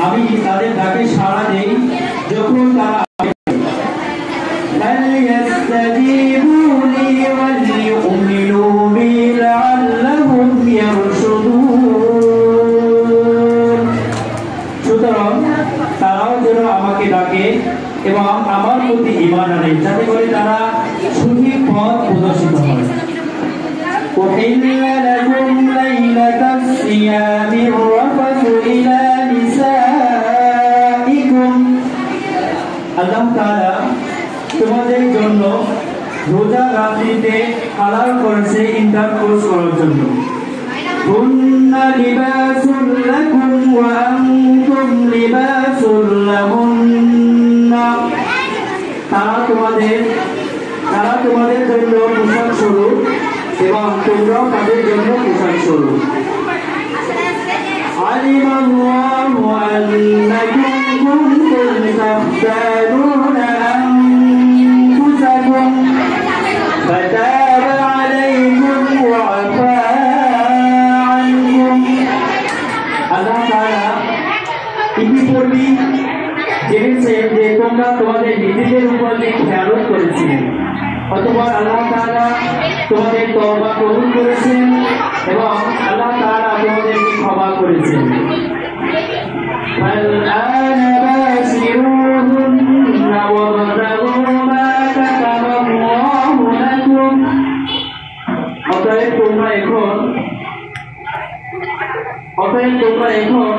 আমি তাদের ডাকে সাড়া দেই যখন তারা সুতরাং তারাও যেন আমাকে ডাকে এবং আমার প্রতি ঈমান আনে যাতে করে তারা সঠিক পথ প্রদর্শিত হয়। أحل لكم ليلة الصيام الرفث إلى نسائكم আল্লাহ তাআলা তোমাদের জন্য রোজা রাত্রিতে হালাল করেছে ইন্টারকোর্স করার জন্য। কুন্না লিবাসুল লাকুম ওয়া আনতুম লিবাসুল লাহুন্না তারা তোমাদের জন্য পোশাক স্বরূপ এবং তোমরাও তাদের জন্য পোশাক স্বরূপ। আলিমাল্লাহু আন্নাকুম কুনতুম তাখতানুনা আনফুসাকুম ফাতাবা আলাইকুম ওয়া আফা আনকুম। আল্লাহ তাআলা ইতিপূর্বে জেনেছেন যে তোমরা তোমাদের নিজেদের উপর খেয়ালত করেছিলে, অতঃপর আল্লাহ তাআলা তোমাদের তওবা কবুল করেছেন এবং আল্লাহ তাআলা তোমাদেরকে ক্ষমা করেছেন। فالآن باشروهن وابتغوا ما كتب الله لكم অতএব তোমরা এখন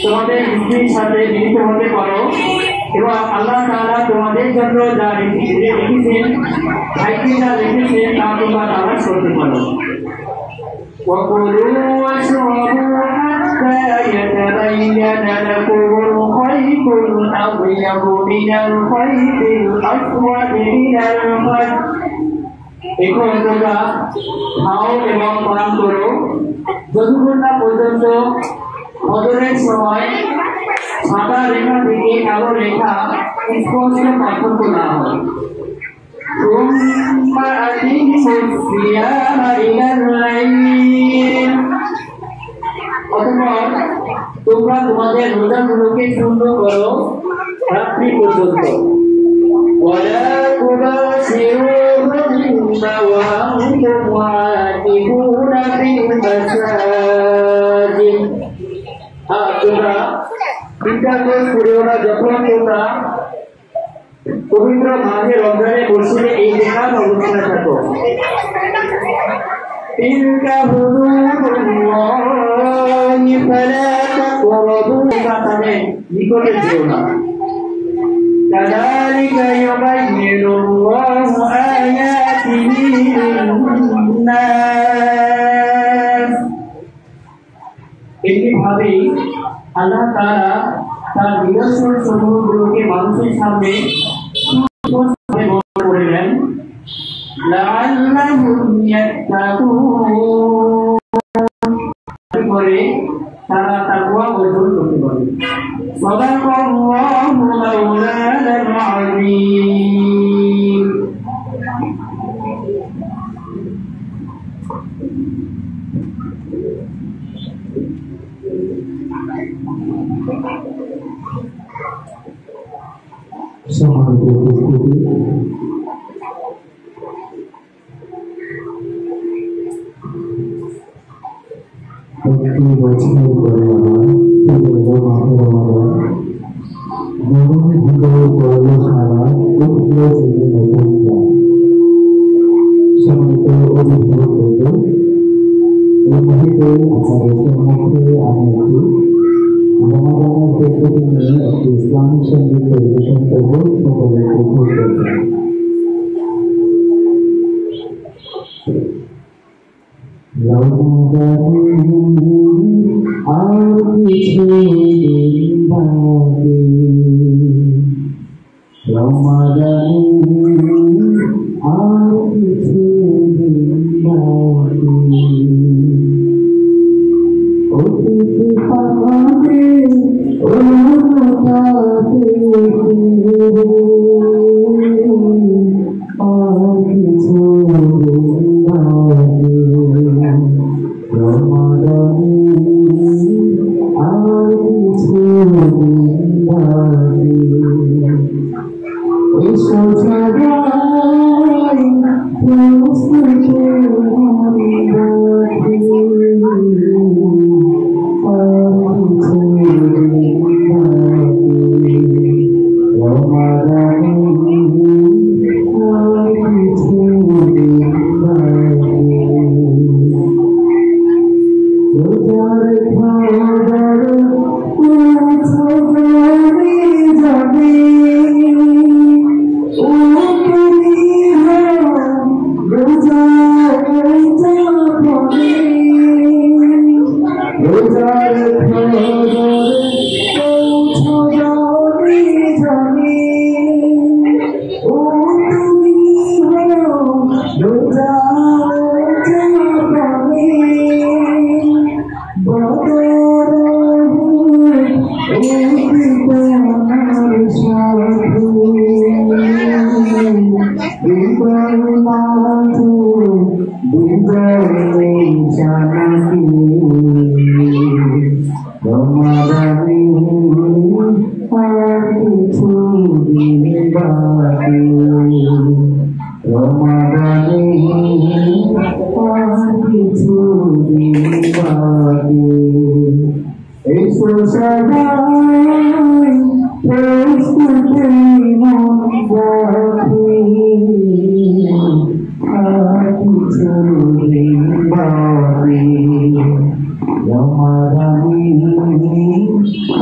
তোমাদের স্ত্রীর সাথে মিলিত হতে পারো এবং আল্লাহ তাআলা তোমাদের জন্য যা রেখেছেন তা তোমরা তালাশ করতে পারো। وكلوا واشربوا حتى يتبين لكم الخيط الأبيض من الخيط الأسود من الفجر এখন তোমরা খাও এবং পান করো যতক্ষণ না পর্যন্ত ফজরের সময় সাদা রেখা থেকে কালো রেখা স্পষ্ট পার্থক্য না হয়। অতঃপর তোমরা তোমাদের রোজাগুলোকে পূর্ণ করো রাত্রি পর্যন্ত। ولا تباشروهن وأنتم عاكفون في المساجد তোমরা ইন্টারকোর্স করিও না যখন তোমরা পবিত্র মাহে রমজানে মসজিদে ইতিকাফ অবস্থায় থাকো। তিলকা হুদুদুল্লাহি ফালা তাকরাবুহা তাদের নিকটে যেও না। কাযালিকা ইউবাইয়িনুল্লাহু আয়াতিহি লিন-নাস এইভাবেই আল্লাহ তাআলা তার নিদর্শন সমূহগুলোকে মানুষের সামনে করে দেন লাআল্লাহুম ইয়াত্তাকুন করে তারা তাকওয়া অর্জন করতে পারে। সাদাকাল্লাহু মাওলানাল আযীম। সম্মানিত উপস্থিতি, প্রতি বছর করে মরণের ভিতরে করলো সারা উঠল সেই নতুন গান। সম্মানিত অভিভাবক এই মুহূর্তে আপনাদের সম্মুখে আমি একটি রমাদানের প্রস্তুতি নিয়ে একটি ইসলামিক সঙ্গীত পরিবেশন করব। সকলে উপভোগ করবেন। রমাদানে আর কিছু দিন বাকি রমাদানে আর কিছু দিন বাকি এসো সবাই প্রস্তুতি মন রাখি আর কিছু দিন বাকি রমাদানে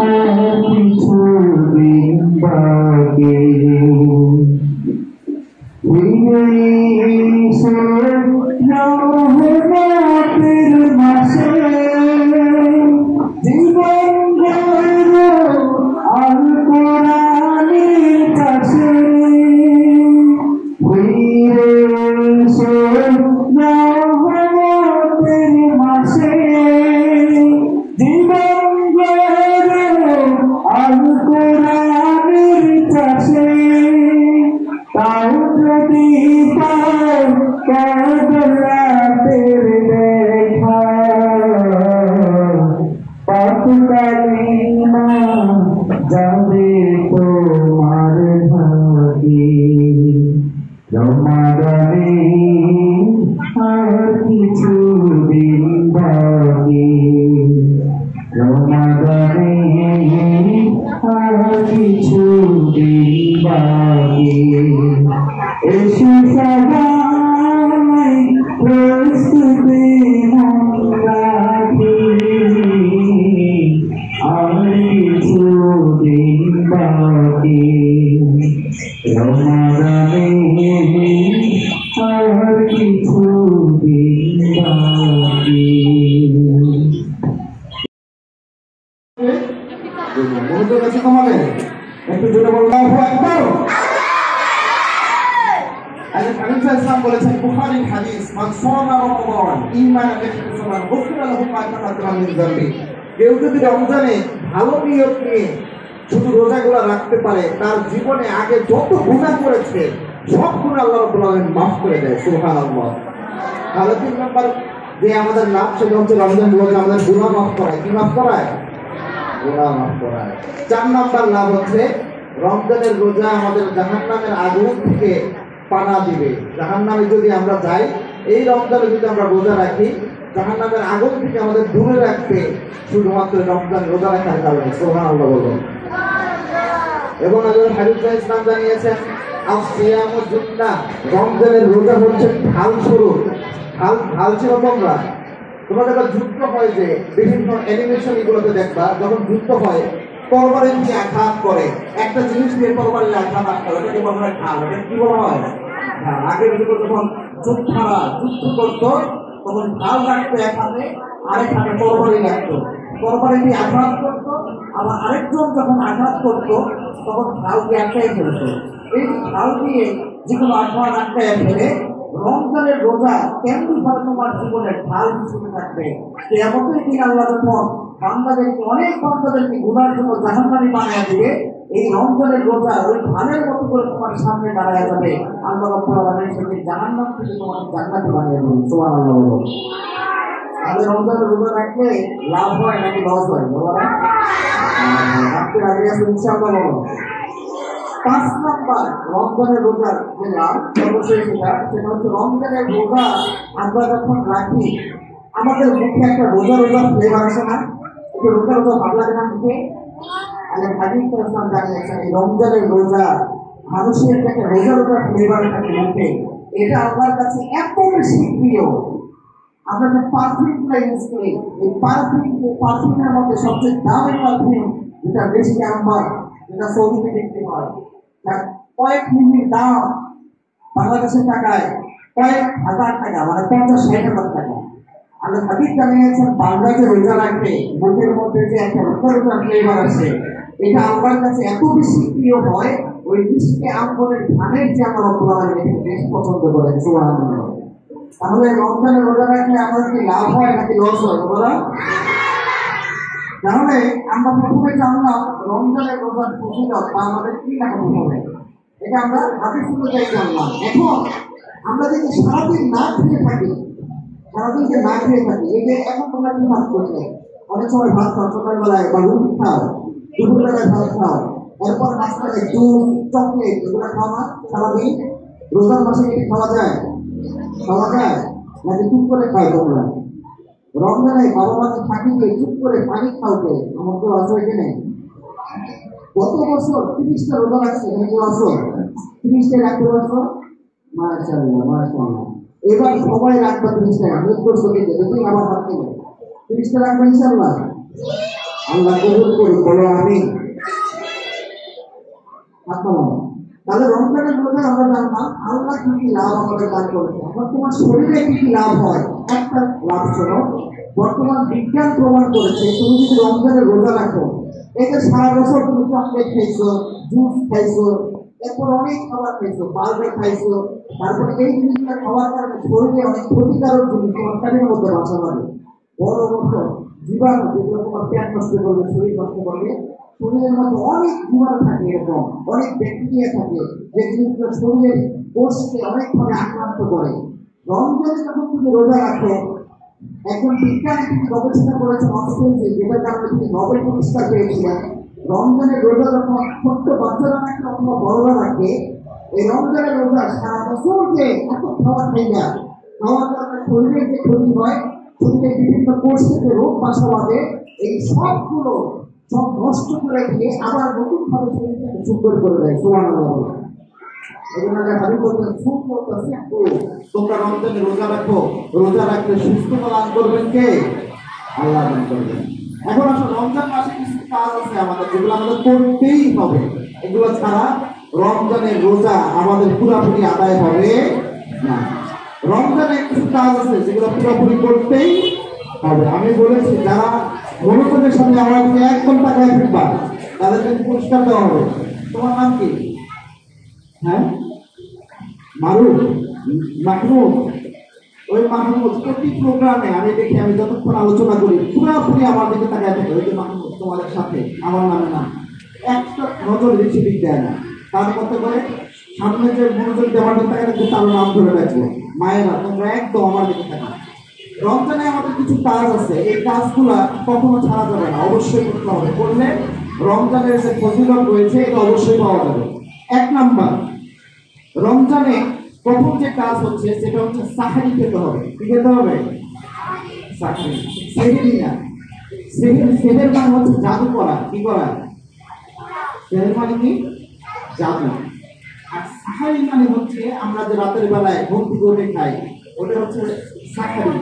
আর কিছু দিন বাকি রহমতের মাসে জীবন গেল আল কোরআনের কাছে রহমতের মাসে জীবন গেল আল কোরআনের কাছে তাও যদি পাও কাদরাতের দেখা পাতকালীনা যাবে তোমার ভাগে রমাদানে আর কিছু দিন বাকি রমাদানে আর কিছু দিন বাকি এসে সবাই প্রস্তুতি মন রাখি আর কিছু দিন বাকি রমাদানে আর কিছু দিন বাকি মনোযোগ আছে তোমাদের একটু জোরে বলবো একবার ইসলাম বলেছেন বুখারীর হাদিস মান সামা রমাদান ঈমানান ইহতিসাবান গুফিরা লাহু মা তাকাদ্দামা মিন যামবি কেউ যদি রমজানে ভালো নিয়ত নিয়ে শুধু রোজাগুলো রাখতে পারে তার জীবনে আগে যত গুনাহ করেছে সব গুনাহ আল্লাহ রাব্বুল আলামিন মাফ করে দেয় সুবহানাল্লাহ। তাহলে 3 নাম্বার যে আমাদের লাভ সেটা হচ্ছে রমজান রোজা আমাদের গুনাহ মাফ করায়। কি মাফ করায়? গুনাহ মাফ করায়। 4 নাম্বার লাভ হচ্ছে রমজানের রোজা আমাদের জাহান্নামের আগুন থেকে পানা দিবে। জাহান্নামে যদি আমরা যাই এই রমজানে যদি আমরা রোজা রাখি জাহান্নামের আগুন থেকে আমাদের দূরে রাখতে শুধুমাত্র রমজান রোজা রাখার কারণে সুবহানাল্লাহ বলুন। এবং আল্লাহর হাবিব ইসলাম জানিয়েছেন আসিয়ামু জুন্নাহ রমজানের রোজা হচ্ছে ঢাল স্বরূপ। ঢাল ছিল তোমরা যখন যুদ্ধ হয় যে বিভিন্ন অ্যানিমেশন এগুলোতে দেখবা যখন যুদ্ধ হয় তরবারের দিয়ে আঘাত করে একটা জিনিস দিয়ে তরবারের আঘাত করে ওটাকে বলা হয় ঢাল। ওটা কি বলা হয়? ঢাল। আগের যুগে যখন যোদ্ধারা যুদ্ধ করতো তখন ঢাল রাখতো এক হাতে আরেক হাতে তরবারি রাখতো তরবারি দিয়ে আঘাত করতো আবার আরেকজন যখন আঘাত করতো তখন ঢালকে আটকাই ফেলতো। এই ঢাল দিয়ে যে কোনো আঘাত আটকায় ফেলে রমজানের রোজা তেমনি ভাবে তোমার জীবনের ঢাল হিসেবে থাকবে। কিয়ামতের দিন আল্লাহ যখন বান্দাদেরকে অনেক বান্দাদেরকে গুনার জন্য জাহান্নামী বানিয়ে দিবে এই রমজানের রোজা ওই ঢালের মতো করে তোমার সামনে দাঁড়ায় যাবে। আল্লাহ রাব্বুল আলামিন সেই জাহান্নাম থেকে তোমাকে জান্নাতে বানিয়ে দেবেন। সুবহানাল্লাহ বলুন। তাহলে রমজানের রোজা রাখলে লাভ হয় নাকি লস হয়? বলা রাখতে আগে আছে ইনশাআল্লাহ বলুন। 5 নাম্বার রমজানের রোজার যে লাভ অবশ্যই সেটা হচ্ছে রমজানের রোজা আমরা যখন রাখি আমাদের মুখে একটা রোজা ফ্লেভার আসে না? একটু রোজা ভালো লাগে না মুখে? আল্লাহর হাবিব ইসলাম জানিয়েছেন এই রমজানের রোজা মানুষের একটা রোজা ফ্লেভার থাকে মুখে। এটা আল্লাহর কাছে এত বেশি প্রিয়। আমরা যে পারফিউমটা ইউজ করি এই পারফিউমের মধ্যে সবচেয়ে দামি পারফিউম যেটা বেশি আম্বার যেটা সৌদিতে বিক্রি হয় কয়েক মিলির দাম বাংলাদেশের টাকায় কয়েক হাজার টাকা মানে 50-60,000 টাকা। আল্লাহর হাবিব জানিয়েছেন বান্দা যে রোজা রাখবে মুখের মধ্যে যে একটা রোজা ফ্লেভার আসে এটা আল্লাহর কাছে এত বেশি প্রিয় হয় ওই মিষ্টি আম্বরের ধানের যে আমার রব্বুল আলামিন বেশি পছন্দ করেন। সুবহানাল্লাহ। তাহলে রমজানের রোজা রাখলে আমাদের কি লাভ হয় নাকি লস হয়? বলা তাহলে আমরা প্রথমে জানলাম রমজানের রোজার ফজিলত বা আমাদের কি লাভ হবে এটা আমরা হাদিস অনুযায়ী জানলাম। এখন আমরা যদি সারাদিন না খেয়ে থাকি এই যে এখন তোমরা কি ভাব করলে অনেক সময় ভাত খাও সকালবেলায় বা রুটি খাও, দুপুরবেলায় ভাত খাও, এরপর মাঝখানে জুস চকলেট এগুলো খাওয়া সারাদিন রোজার মাসে কি খাওয়া যায়? খাওয়া যায় নাকি চুপ করে খাও তোমরা? রমজানে বাবা মাকে ফাঁকি দিয়ে চুপ করে পানি খাও কে? আমার কেউ আছে এখানে? কত বছর 30টা রোজা রাখছে কেউ আছো? 30টা রাখতে পারছো? মাশাআল্লাহ মাশাআল্লাহ। এবার সবাই রাখবা 30টা, আমি করছো দিতে দেখি আমার হাত থেকে 30টা রাখবেন ইনশাআল্লাহ। আল্লাহ কবুল করুন, বলো আমিন। তাহলে রমজানের রোজা আমরা জানলাম আল্লাহ কি কি লাভ আমাদের দান করেছে। এখন তোমার শরীরে কি কি লাভ হয় একটা লাভ শোনো। বর্তমান বিজ্ঞান প্রমাণ করেছে তুমি যদি রমজানের রোজা রাখো, এতে সারা বছর তুমি চকলেট খাইছো, জুস খাইছো, এরপর অনেক খাবার খাইছো, বার্গার খাইছো, তারপরে এই জিনিসটা খাওয়ার কারণে শরীরে অনেক ক্ষতিকারক জিনিস তোমার পেটের মধ্যে বাসা বাঁধে। বড় বড় জীবাণু যেগুলো তোমার পেট নষ্ট করবে, শরীর নষ্ট করবে, শরীরের মধ্যে অনেক জীবাণু থাকে, এরকম অনেক ব্যাকটেরিয়া থাকে যে জিনিসগুলো শরীরের কোষকে অনেকভাবে আক্রান্ত করে। রমজানে যখন তুমি রোজা রাখো, একজন বিজ্ঞানী তিনি গবেষণা করেছেন অস্ট্রেলিয়াতে, যেটার কারণে তিনি নোবেল পুরস্কার পেয়েছিলেন। রমজানের রোজা যখন ছোট্ট বাচ্চারা রাখে অথবা বড়রা রাখে, এই রমজানের রোজা সারা বছর যে এত খাওয়া খাই না, খাওয়ার কারণে শরীরের যে ক্ষতি হয়, শরীরের বিভিন্ন কোষ থেকে রোগ বাসা বাঁধে, এই সবগুলো সব নষ্ট করে দিয়ে আবার নতুন ভাবে শরীরটাকে সুন্দর করে দেয়। সুবহানাল্লাহ। এজন্য হাদিস বলতে সুন্দর তোমরা রমজানে রোজা রাখো, রোজা রাখলে সুস্থতা লাভ করবেন কে? আল্লাহ দান করবেন। এখন আসলে রমজান মাসে কিছু কাজ আছে আমাদের, যেগুলো আমাদের করতেই হবে। এগুলো ছাড়া রমজানের রোজা আমাদের পুরোপুরি আদায় হবে না। রমজানে কিছু কাজ আছে যেগুলো পুরোপুরি করতেই হবে। আমি বলেছি যারা মনোযোগের সাথে আমার দিকে একদম তাকায় ফিরবা তাদেরকে পুরস্কার দেওয়া হবে। তোমার নাম কি? হ্যাঁ, মারুফ, মাহমুদ। ওই মাহমুদ প্রতি প্রোগ্রামে আমি দেখি, আমি যতক্ষণ আলোচনা করি পুরোপুরি আমার দিকে তাকায় থাকে। ওই যে মাহমুদ তোমাদের সাথে আমার নামে নাম, একটা নজর বেশি দিক দেয় না। তার মতো করে সামনে যে মনোযোগ দেওয়ার দিকে তাকায় কিন্তু তার নাম ধরে রাখবো। মায়েরা তোমরা একদম আমার দিকে তাকাও। রমজানে আমাদের কিছু কাজ আছে, এই কাজগুলা কখনো ছাড়া যাবে না, অবশ্যই করতে হবে। করলে রমজানের যে ফজিলত রয়েছে এটা অবশ্যই পাওয়া যাবে। 1 নাম্বার, রমজানে প্রথম যে কাজ হচ্ছে সেটা হচ্ছে সাহারি খেতে হবে। কি খেতে হবে? সাহারি, সেহরি না। সেহের মানে হচ্ছে জাদু করা। কি করা? সেহের মানে কি? জাদু। আর সাহারি মানে হচ্ছে আমরা যে রাতের বেলায় ঘুম থেকে উঠে খাই, ওটা হচ্ছে সাহারি।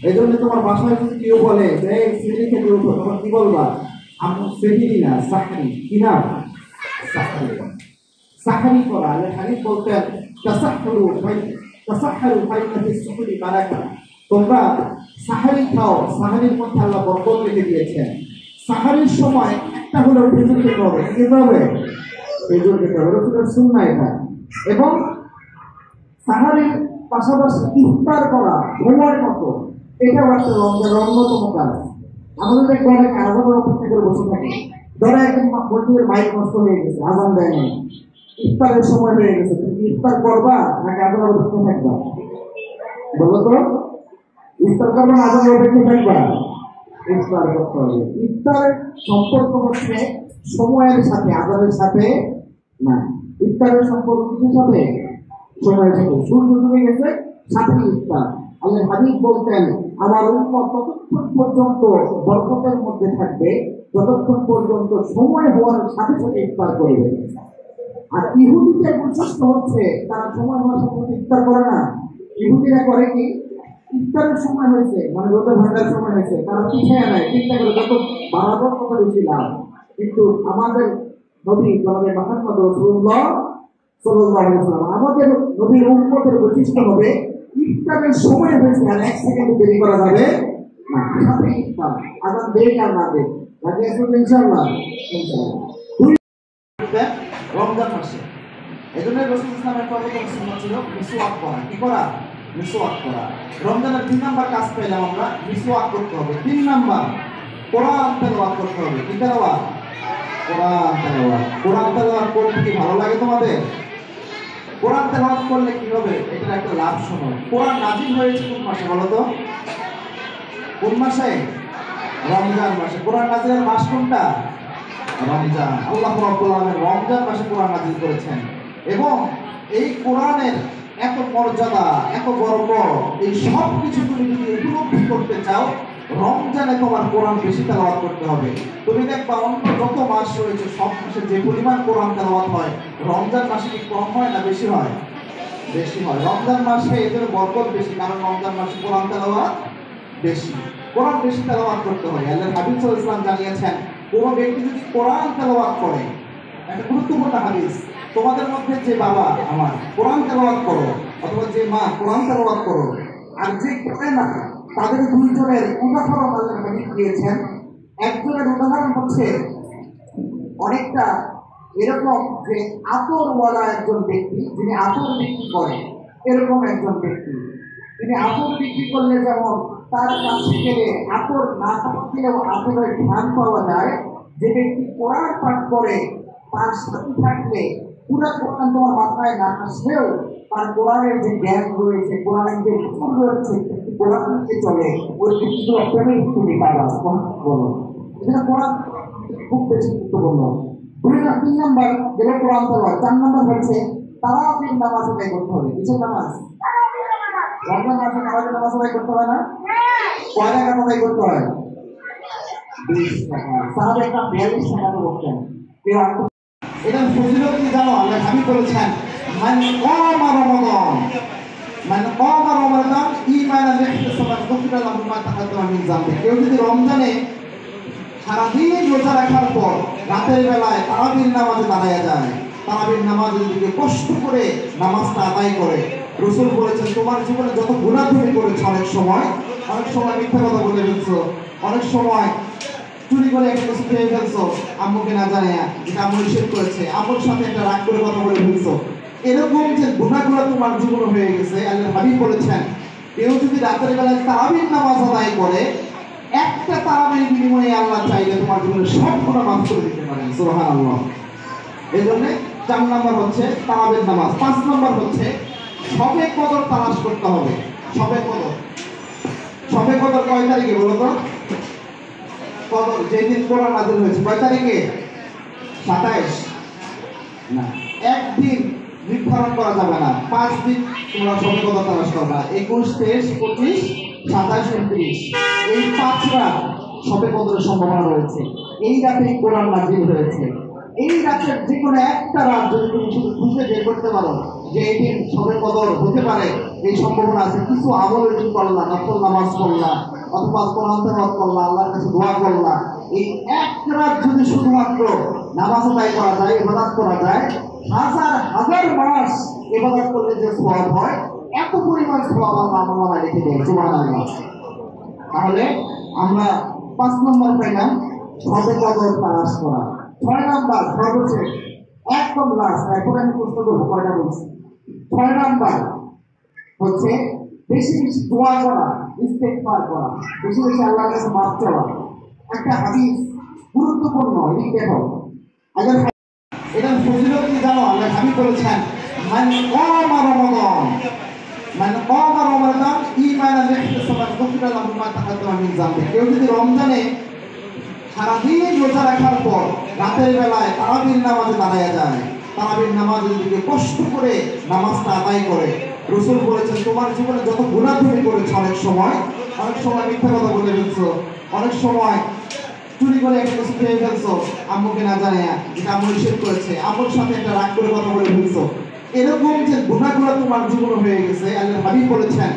এই জন্য তোমার বাসায় যদি কেউ বলে যে সেহরি খেতে উঠো, তখন কি বলবা? আমি সেহরি না, সাহারি। কি না? সাহারি। সাহারি করা। আল্লাহ হাদিস বলতেন তাসাহহারু ফাইন্না ফিস সুহুরি বারাকা। তোমরা সাহারি খাও, সাহারির মধ্যে আল্লাহ বরকত রেখে দিয়েছেন। সাহারির সময় একটা হলো খেজুর খেতে হবে। কি খেতে হবে? খেজুর খেতে হবে, রাসূলের সুন্নাহ এটা। এবং সাহারির পাশাপাশি ইফতার করা সময় মতো, এটাও একটা রমজানের অন্যতম কাজ। আমাদের দেখবো অনেক আজানের অপেক্ষা করে বসে থাকে। ধরো একদিন মসজিদের মাইক নষ্ট হয়ে গেছে, আজান দেয় নাই, ইফতারের সময় হয়ে গেছে, তুমি ইফতার করবা নাকি আজানের অপেক্ষা থাকবা? বলো তো, ইফতার করবা না আজানের অপেক্ষা থাকবা? ইফতার করতে হবে। ইফতারের সম্পর্ক হচ্ছে সময়ের সাথে, আজানের সাথে না। ইফতারের সম্পর্ক কিসের সাথে? সময়ের সাথে। সূর্য ডুবে গেছে, সাথে ইফতার। আল্লাহ হাবিব বলতেন আমার উম্মত ততক্ষণ পর্যন্ত বরকতের মধ্যে থাকবে যতক্ষণ পর্যন্ত সময় হওয়ার সাথে সাথে ইফতার করবে। আর ইহুদিদের বৈশিষ্ট্য হচ্ছে তারা সময় হওয়ার সাথে সাথে ইফতার করে না। ইহুদিরা করে কি? ইফতারের সময় হয়েছে মানে রোজা ভাঙার সময় হয়েছে, তারা পিছিয়ে নেয়, চিন্তা করে যত বাড়াবার কত বেশি লাভ। কিন্তু আমাদের নবী জনাবে মুহাম্মদ রাসূলুল্লাহ সাল্লাল্লাহু আলাইহি ওয়াসাল্লাম, আমাদের নবীর উম্মতের বৈশিষ্ট্য হবে ইফতারের সময় হয়েছে আর 1 সেকেন্ড দেরি করা যাবে না। সাথে ইফতার, আজান দেরি আর না দেরি, রাজি আছেন ইনশাআল্লাহ? ইনশাআল্লাহ। রমজান মাসে এজন্য রাসূল ইসলামের প্রথম সুন্নাত ছিল মিসওয়াক করা। কি করা? মিসওয়াক করা। রমজানের 3 নাম্বার কাজ পেলাম আমরা, মিসওয়াক করতে হবে। 3 নাম্বার, কোরআন তেলাওয়াত করতে হবে। কি তেলাওয়াত? কোরআন তেলাওয়াত। কোরআন তেলাওয়াত করতে কি ভালো লাগে তোমাদের? কোরআন তেলাওয়াত করলে কি হবে? এটা একটা লাভ শোনো। কোরআন নাযিল হয়েছে কোন মাসে বলো তো? কোন মাসে? রমজান মাসে। কোরআন নাযিলের মাস কোনটা? রমজান। আল্লাহ রাব্বুল আলামিন রমজান মাসে কোরআন নাযিল করেছেন এবং এই কোরআনের এত মর্যাদা, এত বরকত, এই সব কিছু তুমি যদি উপলব্ধি করতে চাও, রমজানে তোমার কোরআন বেশি তেলাওয়াত করতে হবে। তুমি দেখবা অন্য যত মাস রয়েছে সব মাসে যে পরিমাণ কোরআন তেলাওয়াত হয়, রমজান মাসে কি কম হয় না বেশি হয়? বেশি হয়। রমজান মাসে এদের বরকত বেশি, কারণ রমজান মাসে কোরআন তেলাওয়াত বেশি। কোরআন বেশি তেলাওয়াত করতে হয়। আল্লাহর হাবিব সাল্লাল্লাহু আলাইহি ওয়াসাল্লাম জানিয়েছেন, কোনো ব্যক্তি যদি কোরআন তেলাওয়াত করে, একটা গুরুত্বপূর্ণ হাদিস, তোমাদের মধ্যে যে বাবা আমার কোরআন তেলাওয়াত করো অথবা যে মা কোরআন তেলাওয়াত করো আর যে করে না, তাদের দুইজনের উদাহরণ আল্লাহর হাবিব দিয়েছেন। একজনের উদাহরণ হচ্ছে অনেকটা এরকম যে আতরওয়ালা একজন ব্যক্তি, যিনি আতর বিক্রি করেন, এরকম একজন ব্যক্তি। তিনি আতর বিক্রি করলে যেমন তার কাছে গেলে আতর না দিলেও আতরের ঘ্রাণ পাওয়া যায়, যে ব্যক্তি কোরআন পাঠ করে তার সাথে থাকলে পুরো কোরআন তোমার মাথায় না আসলেও তার কোরআনের যে জ্ঞান রয়েছে, কোরআনের যে হুকুম রয়েছে, কোরআন নিয়ে চলে, ওই ব্যক্তিগুলো প্রেমেই তুমি পাবা। বলো, এটা কোরআন খুব বেশি গুরুত্বপূর্ণ। 3 নম্বর যেটা কোরআন তেলাওয়াত। 4 নম্বর হচ্ছে তারাবির নামাজ আদায় করতে হবে। কিসের নামাজ? রমজান মাসে তারাবির নামাজ আদায় করতে হয় না? কয় রাকাত আদায় করতে হয়? 20 রাকাত। সাহাবায়ে কেরাম 42 রাকাত করতেন। এটা ফজিলত কি জানো? আল্লাহ হাবিব বলেছেন, মান কামা রমাদান, মান কামা রমাদান ঈমানান ইহতিসাবান গুফিরা লাহু মা তাকাদ্দামা মিন যামবি। কেউ যদি রমজানে সারাদিন রোজা রাখার পর রাতের বেলায় তারাবির নামাজে দাঁড়ায় যায়, তারাবির নামাজে যদি কষ্ট করে নামাজটা আদায় করে, রাসূল বলেছেন তোমার জীবনে যত গুনাহ তুমি করেছো, অনেক সময় মিথ্যা কথা বলে ফেলছো, অনেক সময় চুরি করে একটা কিছু খেয়ে ফেলছো আম্মুকে না জানিয়া, যেটা আম্মু নিষেধ করেছে, আম্মুর সাথে একটা রাগ করে কথা বলে ফেলছো, এরকম যে গুনাহগুলো তোমার জীবনে হয়ে গেছে, আল্লাহর হাবিব বলেছেন কেউ যদি রাতের বেলায় তারাবির নামাজ আদায় করে, একটা তারাবির বিনিময়ে আল্লাহ চাইলে তোমার জীবনের সব গুনাহ মাফ করে দিতে পারেন। সুবহানাল্লাহ। এই জন্য 4 নম্বর হচ্ছে তারাবির নামাজ। 5 নম্বর হচ্ছে শবে কদর তালাশ করতে হবে। শবে কদর, শবে কদর কয় তারিখে বলো তো? কদর যেদিন কোরআন নাযিল হয়েছে কয় তারিখে? 27 না, একদিন নির্ধারণ করা যাবে না, 5 দিন তোমরা শবে কদর তালাশ করবা। 21, 23, 25, 27, 29 এই 5 রাত শবে কদরের সম্ভাবনা রয়েছে। এই রাতে কোরআন নাযিল হয়েছে। এই রাতের যে কোনো একটা রাত যদি তুমি শুধু খুঁজে বের করতে পারো যে এই দিন শবে কদর হতে পারে, এই সম্ভাবনা আছে। কিছু আমল যদি করলা, নফল নামাজ পড়লা অথবা কোরআন তেলাওয়াত করলা, আল্লাহর কাছে দোয়া করলা, এই এক রাত যদি শুধুমাত্র নামাজ আদায় করা যায়, ইবাদত করা যায়, হাজার হাজার মাস ইবাদত করলে যে সওয়াব হয়, এত পরিমাণ সওয়াব আল্লাহ আমলে রেখে দেয়। সুবহানাল্লাহ। তাহলে আমরা 5 নম্বর পেলাম শবে কদর তালাশ করা। 6 নম্বর সর্বশেষ একদম লাস্ট, এখন আমি প্রশ্ন করবো কয়টা বলছি। 6 নম্বর হচ্ছে বেশি বেশি দোয়া করা, ইস্তেগফার করা, বেশি বেশি আল্লাহর কাছে মাফ চাওয়া। একটা হাদিস গুরুত্বপূর্ণ, এই দেখো, আগে এটা ফজিলত কি জানো? আল্লাহ হাবিব বলেছেন, মান কামা রমাদান, মান কামা রমাদান ঈমানান ইহতিসাবান গুফিরা লাহু মা তাকাদ্দামা মিন যামবি। কেউ যদি রমজানে সারাদিন রোজা রাখার পর রাতের বেলায় তারাবির নামাজে দাঁড়ায় যায়, তারাবির নামাজে যদি কষ্ট করে নামাজটা আদায় করে, রাসূল বলেছেন তোমার জীবনে যত গুনাহ তুমি করেছো, অনেক সময় মিথ্যা কথা বলে ফেলছো, অনেক সময় চুরি করে একটা কিছু খেয়ে ফেলছো আম্মুকে না জানিয়া, যেটা আম্মু নিষেধ করেছে, আম্মুর সাথে একটা রাগ করে কথা বলে ফেলছো, এরকম যে গুনাহগুলো তোমার জীবনে হয়ে গেছে, আল্লাহর হাবিব বলেছেন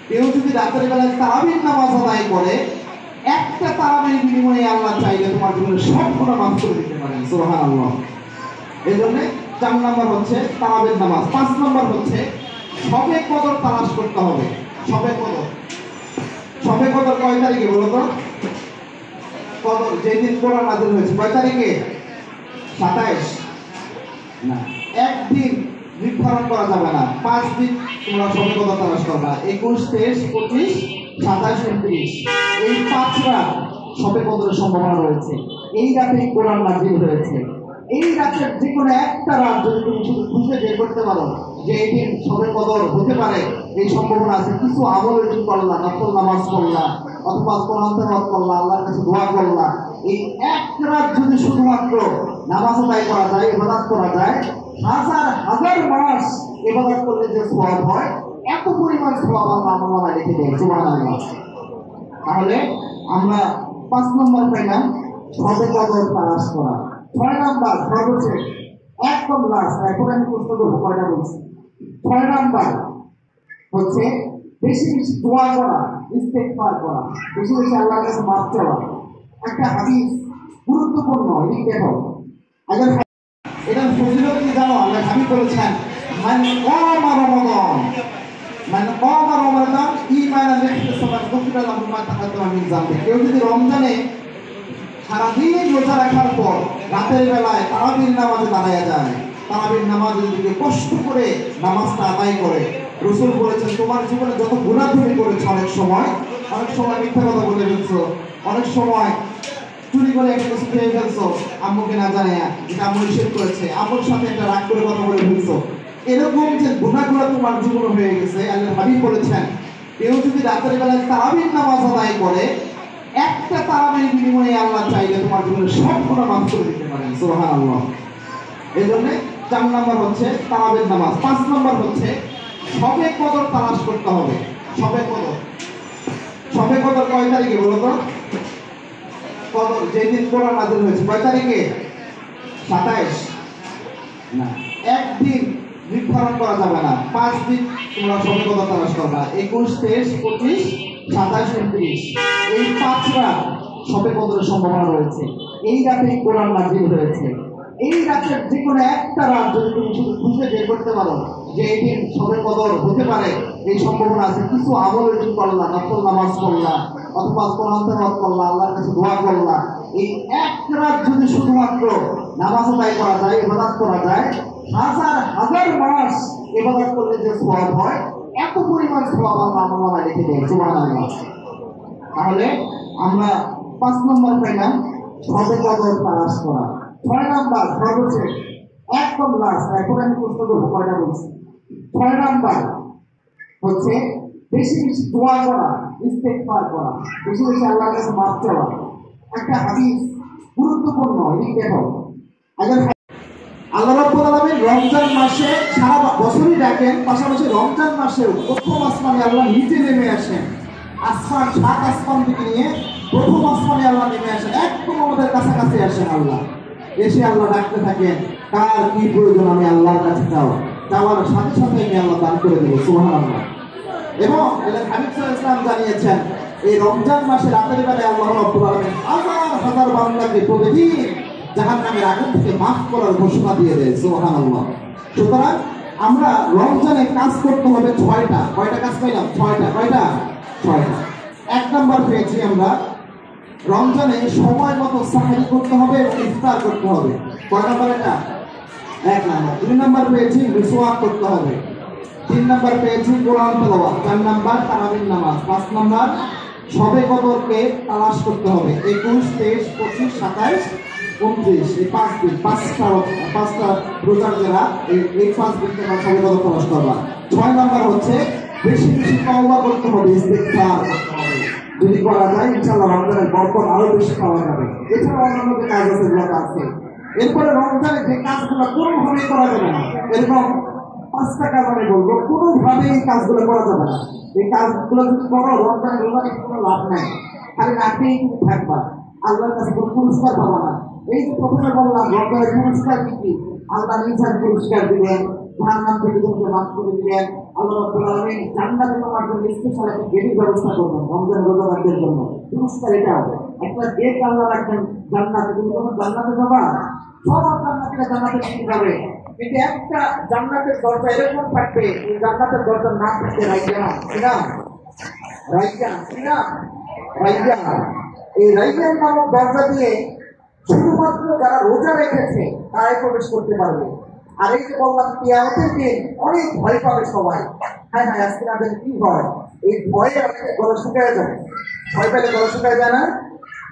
কেউ যদি রাতের বেলায় তারাবির নামাজ আদায় করে, একটা তারাবির বিনিময়ে আল্লাহ চাইলে তোমার জীবনের সব গুনাহ মাফ করে দিতে পারেন। সুবহানাল্লাহ। এই জন্য 4 নম্বর হচ্ছে তারাবির নামাজ। 5 নম্বর হচ্ছে শবে কদর তালাশ করতে হবে। শবে কদর, শবে কদর কয় তারিখে বলো তো? কদর যেদিন কোরআন নাযিল হয়েছে কয় তারিখে? 27 না, একদিন নির্ধারণ করা যাবে না, 5 দিন তোমরা শবে কদর তালাশ করবা। 21, 23, 25, 27, 29 এই 5 রাত শবে কদরের সম্ভাবনা রয়েছে। এই রাতে কোরআন নাযিল হয়েছে। এই রাতের যে কোনো একটা রাত যদি তুমি শুধু খুঁজে বের করতে পারো যে এই দিন শবে কদর হতে পারে, এই সম্ভাবনা আছে। কিছু আমল যদি করলা, নফল নামাজ পড়লা অথবা কোরআন তেলাওয়াত করলা, আল্লাহর কাছে দোয়া করলা, এই এক রাত যদি শুধুমাত্র নামাজ আদায় করা যায়, ইবাদত করা যায়, হাজার হাজার মাস ইবাদত করলে যে সওয়াব হয়, এত পরিমাণ সওয়াব আল্লাহ আমলনামায় লিখে দেয়। সুবহানাল্লাহ। তাহলে আমরা 5 নম্বর পেলাম সবে কদর তালাশ করা। 6 নম্বর সর্বশেষ একদম লাস্ট, এখন আমি প্রশ্ন করবো কয়টা বলছি। 6 নম্বর হচ্ছে বেশি বেশি দোয়া করা, ইস্তেগফার করা, বেশি বেশি আল্লাহর কাছে মাফ চাওয়া। একটা হাদিস গুরুত্বপূর্ণ, এই দেখো আগে এটা ফজিলত কি জানো? আল্লাহ হাবিব বলেছেন মান কামা রমাদান, মান কামা রমাদান ঈমানান ওয়াহতিসাবান গুফিরা লাহু মা তাকাদ্দামা মিন যামবি। কেউ যদি রমজানে সারাদিন রোজা রাখার পর রাতের বেলায় তারাবির নামাজে দাঁড়ায় যায়, তারাবির নামাজে যদি কষ্ট করে নামাজটা আদায় করে, রাসূল বলেছেন তোমার জীবনে যত গুনাহ তুমি করেছো, অনেক সময় মিথ্যা কথা বলে ফেলছো, অনেক সময় চুরি করে একটা কিছু খেয়ে ফেলছো আম্মুকে না জানিয়ে, এটা আম্মু নিষেধ করেছে, আম্মুর সাথে একটা রাগ করে কথা বলে ফেলছো, এরকম যে গুনাহগুলো তোমার জীবনে হয়ে গেছে, আল্লাহর হাবিব বলেছেন কেউ যদি রাতের বেলায় তারাবির নামাজ আদায় করে, একটা তারাবির বিনিময়ে আল্লাহ চাইলে তোমার জীবনের সব গুনাহ মাফ করে দিতে পারেন। সুবহানাল্লাহ। এই জন্য 4 নম্বর হচ্ছে তারাবির নামাজ। 5 নম্বর হচ্ছে সবে কদর তালাশ করতে হবে। সবে কদর, সবে কদর কয় তারিখে বলো তো? কদর যেদিন কোরআন নাযিল হয়েছে কয় তারিখে? 27 না, একদিন নির্ধারণ করা যাবে না, 5 দিন তোমরা সবে কদর তালাশ করবা। 21, 23, 25, 27, 29 এই 5 রাত সবে কদরের সম্ভাবনা রয়েছে। এই রাতে কোরআন নাযিল হয়েছে। এই রাতের যে কোনো একটা রাত যদি তুমি শুধু খুঁজে বের করতে পারো যে এই দিন সবে কদর হতে পারে, এই সম্ভাবনা আছে। কিছু আমল যদি করলা, নফল নামাজ পড়লা, অথবা কোরআন তেলাওয়াত করলা, আল্লাহর কাছে দোয়া করলা, এই এক রাত যদি শুধুমাত্র নামাজ আদায় করা যায়, ইবাদত করা যায়, হাজার হাজার মাস ইবাদত করলে যে সওয়াব হয়, এত পরিমাণ সওয়াব আল্লাহ আমলনামায় লিখে দেয়। সুবহানাল্লাহ। তাহলে আমরা 5 নম্বর পেলাম সবে কদর তালাশ করা। 6 নম্বর সর্বশেষ একদম লাস্ট, এখন আমি প্রশ্ন করবো কয়টা বলছি। 6 নম্বর হচ্ছে বেশি বেশি দোয়া করা, ইস্তেগফার করা, বেশি বেশি আল্লাহর কাছে মাফ চাওয়া। একটা হাদিস গুরুত্বপূর্ণ, এই দেখো আগে আল্লাহ রাব্বুল আলামিন রমজান মাসে সারা বছরই ডাকেন, পাশাপাশি রমজান মাসেও প্রথম আসমানে আল্লাহ নিচে নেমে আসেন। আসমান 7 আসমান থেকে নিয়ে প্রথম আসমানে আল্লাহ নেমে আসেন, একদম আমাদের কাছাকাছি আসেন আল্লাহ। এসে আল্লাহ ডাকতে থাকেন কার কি প্রয়োজন আমি আল্লাহর কাছে চাও, চাওয়ার সাথে সাথে আমি আল্লাহ দান করে দেবো। সুবহানাল্লাহ। এবং আল্লাহর হাবিব সাল্লাল্লাহু আলাইহি ওয়াসাল্লাম জানিয়েছেন এই রমজান মাসে রাতের বেলায় আল্লাহ রাব্বুল আলামিন হাজার হাজার বান্দাকে প্রতিদিন জাহান্নামের আগুন থেকে মাফ করার ঘোষণা দিয়ে দেয়। সুবহানাল্লাহ। সুতরাং আমরা রমজানে কাজ করতে হবে 6টা। কয়টা কাজ পাইলাম? 6টা। কয়টা? 6টা। 1 নম্বর পেয়েছি আমরা রমজানে সময় মতো সাহরি করতে হবে এবং ইফতার করতে হবে। কয় নম্বর এটা? 1 নম্বর। 2 নম্বর পেয়েছি মিসওয়াক করতে হবে। 3 নম্বর পেয়েছি কোরআন তেলাওয়াত। 4 নম্বর তারাবির নামাজ। 5 নম্বর সবে কদরকে তালাশ করতে হবে। 21, 23, 25, 27, 29 এই 5 দিন, 5টা রোজার যারা এই 5 দিন তোমরা সবে কদর তালাশ করবা। 6 নম্বর হচ্ছে বেশি বেশি তওবা করতে হবে, ইস্তেগফার করতে হবে। যদি করা যায় ইনশাআল্লাহ রমজানের বরকত আরো বেশি পাওয়া যাবে। এছাড়া অন্যান্য যে কাজ আছে যেগুলো আছে, এরপরে রমজানে যে কাজগুলো কোনোভাবেই করা যাবে না, এরকম 5টা কাজ আমি বলবো, কোনোভাবেই এই কাজগুলো করা যাবে না। এই কাজগুলো যদি করো রমজানের রোজার কোনো লাভ নাই, খালি রাতেই তুমি থাকবা, আল্লাহর কাছে কোনো পুরস্কার পাবা না। এই যে প্রথমে বললাম রমজানের পুরস্কার কি? আল্লাহ নিজের পুরস্কার দিবেন, জাহান্নাম থেকে তোমাকে মাফ করে দিবেন। আল্লাহ রাব্বুল আলামিন জান্নাতে তোমার জন্য স্পেশাল একটা গেটের ব্যবস্থা করবেন রমজান রোজাদারদের জন্য। পুরস্কার এটা হবে, একটা গেট আল্লাহ রাখবেন জান্নাতে। তুমি যখন জান্নাতে যাবা, সব জান্নাতীরা জান্নাতে নিয়ে যাবে, কিন্তু একটা জান্নাতের দরজা এরকম থাকবে, এই জান্নাতের দরজার নাম থাকবে রাইয়ান। কি নাম? রাইয়ান। কি নাম? রাইয়ান। এই রাইয়ান নামক দরজা দিয়ে শুধুমাত্র যারা রোজা রেখেছে তারাই প্রবেশ করতে পারবে। আর এই যে বললাম কিয়ামতের দিন অনেক ভয় পাবে সবাই। হ্যাঁ হ্যাঁ, আজকে আমাদের কি হয়, এই ভয়ে অনেকে গলা শুকায় যায়। ভয় পেলে গলা শুকায় যায় না?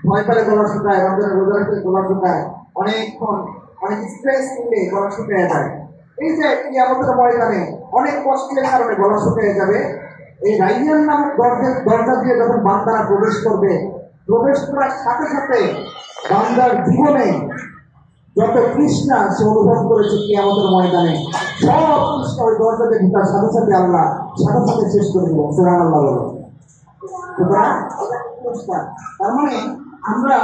ভয় পেলে গলা শুকায়, রমজানের রোজা রাখলে গলা শুকায়, অনেকক্ষণ অনেক স্ট্রেস নিলে গলা শুকায় যায়। এই যে কিয়ামতের ময়দানে অনেক কষ্টের কারণে গলা শুকায় যাবে, এই রাইয়ান নামক দরজা দিয়ে যখন বান্দারা প্রবেশ করবে, প্রবেশ করার সাথে সাথে বান্দার জীবনে যত তৃষ্ণা সে অনুভব করেছে কিয়ামতের ময়দানে, সব তৃষ্ণা ওই দরজা দিয়ে ঢোকার সাথে সাথে আল্লাহ সাথে সাথে শেষ করে দেবো। সুবহানাল্লাহ বলো। সুতরাং পুরস্কার, তার মানে আমরা